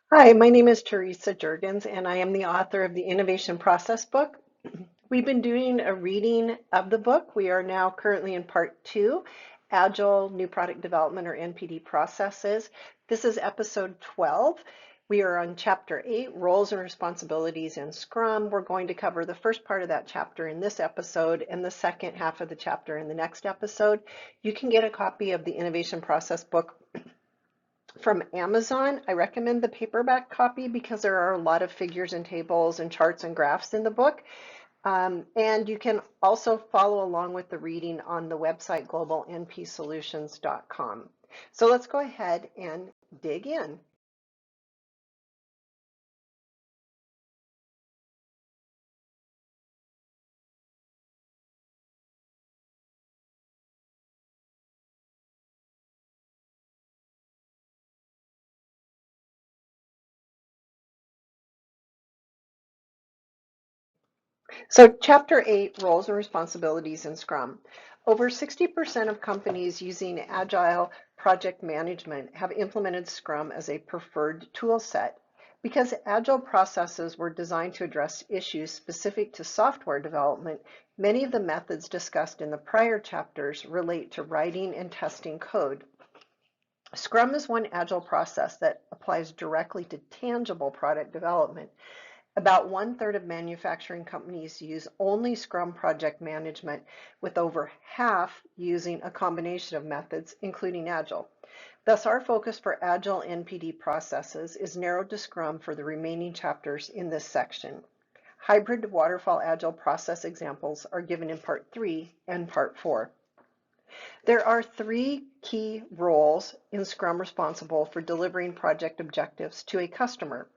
Hi, my name is Teresa Jurgens, and I am the author of the Innovation Process book. We've been doing a reading of the book. We are now currently in part two, Agile New Product Development or NPD processes. This is episode 12. We are on chapter 8, Roles and Responsibilities in Scrum. We're going to cover the first part of that chapter in this episode and the second half of the chapter in the next episode. You can get a copy of the Innovation Process book from Amazon. I recommend the paperback copy because there are a lot of figures and tables and charts and graphs in the book. And you can also follow along with the reading on the website globalnpsolutions.com. So let's go ahead and dig in. So chapter 8, Roles and Responsibilities in Scrum. Over 60% of companies using Agile project management have implemented Scrum as a preferred tool set. Because Agile processes were designed to address issues specific to software development, many of the methods discussed in the prior chapters relate to writing and testing code. Scrum is one Agile process that applies directly to tangible product development. About 1/3 of manufacturing companies use only Scrum project management, with over half using a combination of methods, including Agile. Thus, our focus for Agile NPD processes is narrowed to Scrum for the remaining chapters in this section. Hybrid waterfall Agile process examples are given in Part 3 and Part 4. There are 3 key roles in Scrum responsible for delivering project objectives to a customer.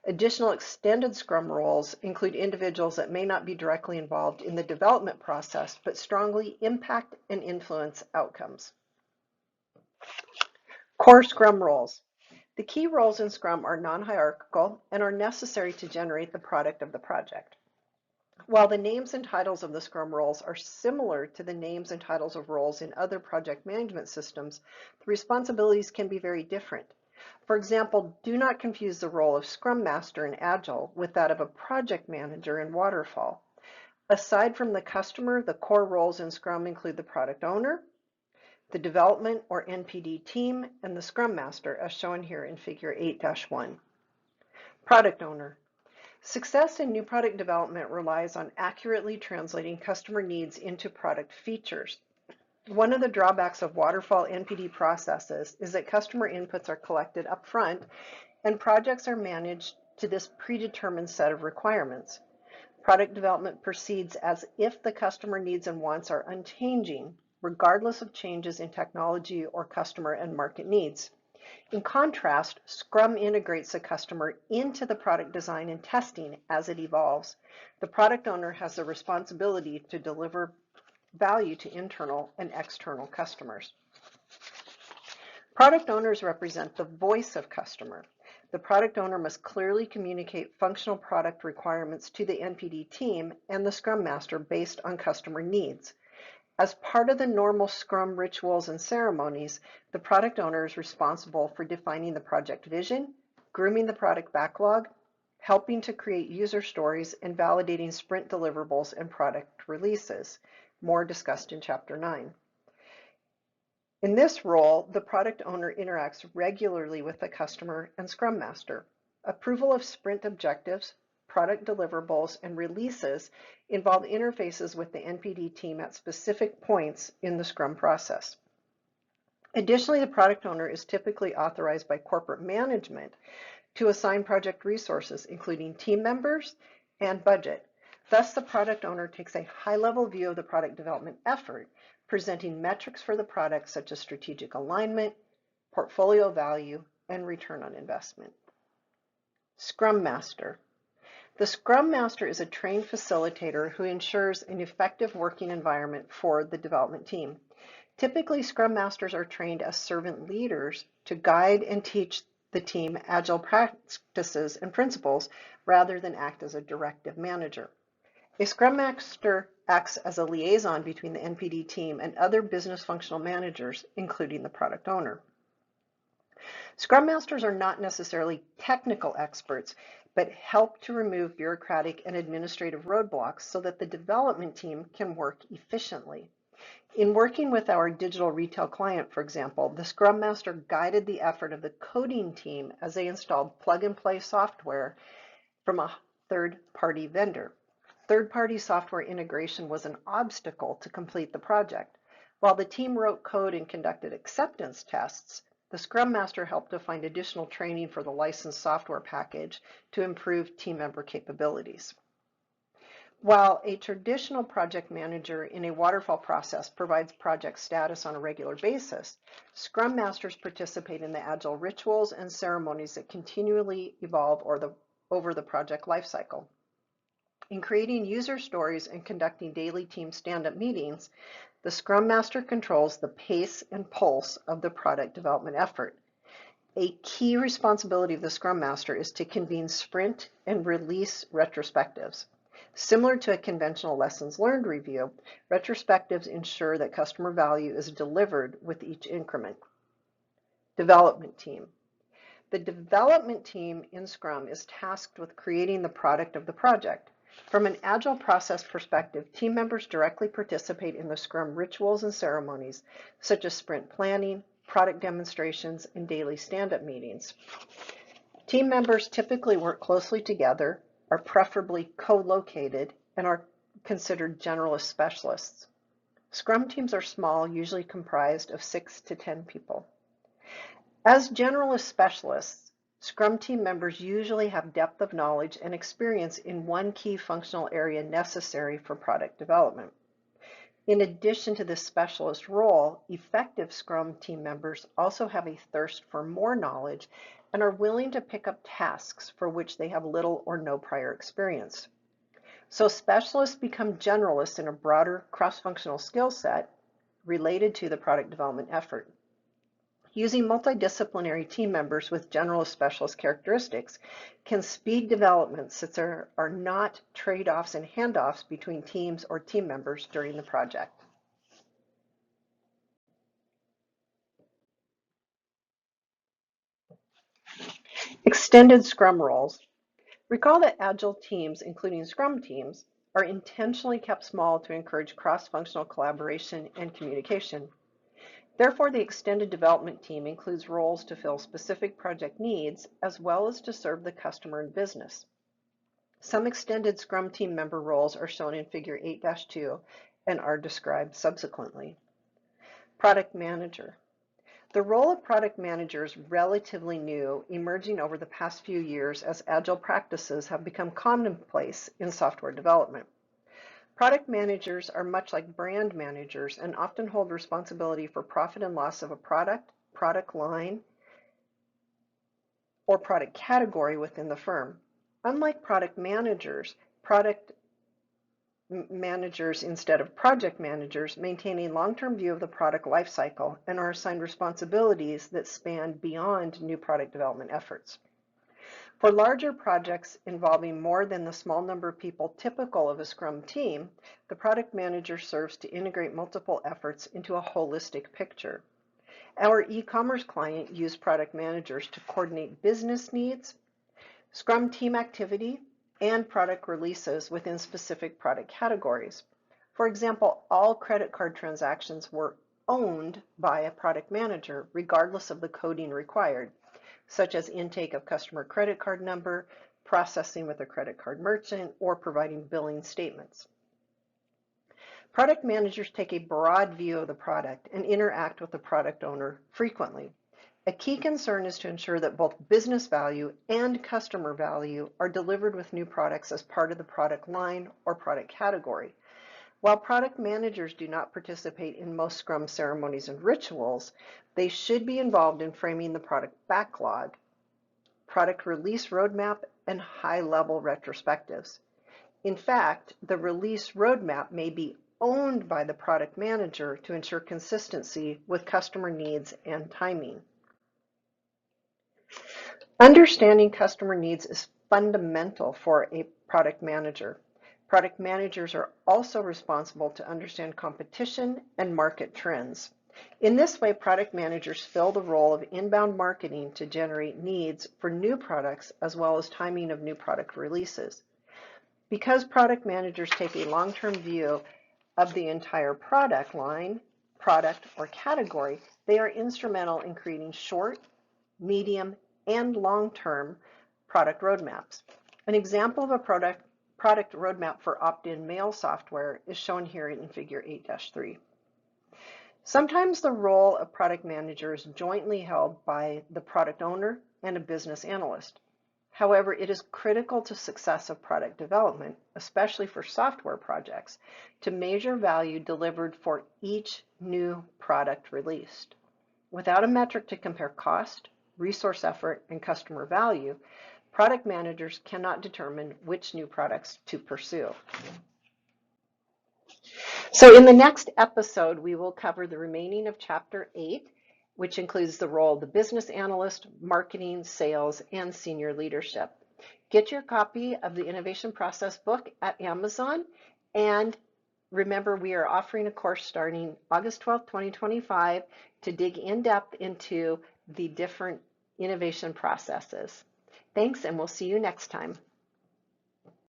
Additional extended Scrum roles include individuals that may not be directly involved in the development process, but strongly impact and influence outcomes. Core Scrum roles. The key roles in Scrum are non-hierarchical and are necessary to generate the product of the project. While the names and titles of the Scrum roles are similar to the names and titles of roles in other project management systems, the responsibilities can be very different. For example, do not confuse the role of Scrum Master in Agile with that of a project manager in Waterfall. Aside from the customer, the core roles in Scrum include the product owner, the development or NPD team, and the Scrum Master, as shown here in Figure 8-1. Product owner. Success in new product development relies on accurately translating customer needs into product features. One of the drawbacks of waterfall NPD processes is that customer inputs are collected upfront and projects are managed to this predetermined set of requirements. Product development proceeds as if the customer needs and wants are unchanging, regardless of changes in technology or customer and market needs. In contrast, Scrum integrates the customer into the product design and testing as it evolves. The product owner has the responsibility to deliver value to internal and external customers. Product owners represent the voice of customer. The product owner must clearly communicate functional product requirements to the NPD team and the Scrum Master based on customer needs. As part of the normal Scrum rituals and ceremonies, the product owner is responsible for defining the project vision, grooming the product backlog, helping to create user stories, and validating sprint deliverables and product releases, more discussed in Chapter 9. In this role, the product owner interacts regularly with the customer and Scrum Master. Approval of sprint objectives, product deliverables, and releases involve interfaces with the NPD team at specific points in the Scrum process. Additionally, the product owner is typically authorized by corporate management to assign project resources, including team members and budget. Thus, the product owner takes a high-level view of the product development effort, presenting metrics for the product such as strategic alignment, portfolio value, and return on investment. Scrum Master. The Scrum Master is a trained facilitator who ensures an effective working environment for the development team. Typically, Scrum Masters are trained as servant leaders to guide and teach the team Agile practices and principles rather than act as a directive manager. A Scrum Master acts as a liaison between the NPD team and other business functional managers, including the product owner. Scrum Masters are not necessarily technical experts, but help to remove bureaucratic and administrative roadblocks so that the development team can work efficiently. In working with our digital retail client, for example, the Scrum Master guided the effort of the coding team as they installed plug-and-play software from a third-party vendor. Third-party software integration was an obstacle to complete the project. While the team wrote code and conducted acceptance tests, the Scrum Master helped to find additional training for the licensed software package to improve team member capabilities. While a traditional project manager in a waterfall process provides project status on a regular basis, Scrum Masters participate in the Agile rituals and ceremonies that continually evolve over the project lifecycle. In creating user stories and conducting daily team stand-up meetings, the Scrum Master controls the pace and pulse of the product development effort. A key responsibility of the Scrum Master is to convene sprint and release retrospectives. Similar to a conventional lessons learned review, retrospectives ensure that customer value is delivered with each increment. Development team. The development team in Scrum is tasked with creating the product of the project. From an Agile process perspective, team members directly participate in the Scrum rituals and ceremonies, such as sprint planning, product demonstrations, and daily stand-up meetings. Team members typically work closely together, are preferably co-located, and are considered generalist specialists. Scrum teams are small, usually comprised of 6 to 10 people. As generalist specialists, Scrum team members usually have depth of knowledge and experience in one key functional area necessary for product development. In addition to this specialist role, effective Scrum team members also have a thirst for more knowledge and are willing to pick up tasks for which they have little or no prior experience. So specialists become generalists in a broader cross-functional skill set related to the product development effort. Using multidisciplinary team members with generalist specialist characteristics can speed development since there are not trade-offs and handoffs between teams or team members during the project. Extended Scrum roles. Recall that Agile teams, including Scrum teams, are intentionally kept small to encourage cross-functional collaboration and communication. Therefore, the extended development team includes roles to fill specific project needs as well as to serve the customer and business. Some extended Scrum team member roles are shown in Figure 8-2 and are described subsequently. Product Manager. The role of product manager is relatively new, emerging over the past few years as Agile practices have become commonplace in software development. Product managers are much like brand managers and often hold responsibility for profit and loss of a product, product line, or product category within the firm. Unlike product managers instead of project managers maintain a long-term view of the product lifecycle and are assigned responsibilities that span beyond new product development efforts. For larger projects involving more than the small number of people typical of a Scrum team, the product manager serves to integrate multiple efforts into a holistic picture. Our e-commerce client used product managers to coordinate business needs, Scrum team activity, and product releases within specific product categories. For example, all credit card transactions were owned by a product manager, regardless of the coding required, such as intake of customer credit card number, processing with a credit card merchant, or providing billing statements. Product managers take a broad view of the product and interact with the product owner frequently. A key concern is to ensure that both business value and customer value are delivered with new products as part of the product line or product category. While product managers do not participate in most Scrum ceremonies and rituals, they should be involved in framing the product backlog, product release roadmap, and high-level retrospectives. In fact, the release roadmap may be owned by the product manager to ensure consistency with customer needs and timing. Understanding customer needs is fundamental for a product manager. Product managers are also responsible to understand competition and market trends. In this way, product managers fill the role of inbound marketing to generate needs for new products as well as timing of new product releases. Because product managers take a long-term view of the entire product line, product, or category, they are instrumental in creating short, medium, and long-term product roadmaps. An example of a product roadmap for opt-in mail software is shown here in Figure 8-3. Sometimes the role of product manager is jointly held by the product owner and a business analyst. However, it is critical to success of product development, especially for software projects, to measure value delivered for each new product released. Without a metric to compare cost, resource effort, and customer value, product managers cannot determine which new products to pursue. So in the next episode, we will cover the remaining of Chapter 8, which includes the role of the business analyst, marketing, sales, and senior leadership. Get your copy of the Innovation Process book at Amazon, and remember, we are offering a course starting August 12th, 2025 to dig in depth into the different innovation processes. Thanks, and we'll see you next time.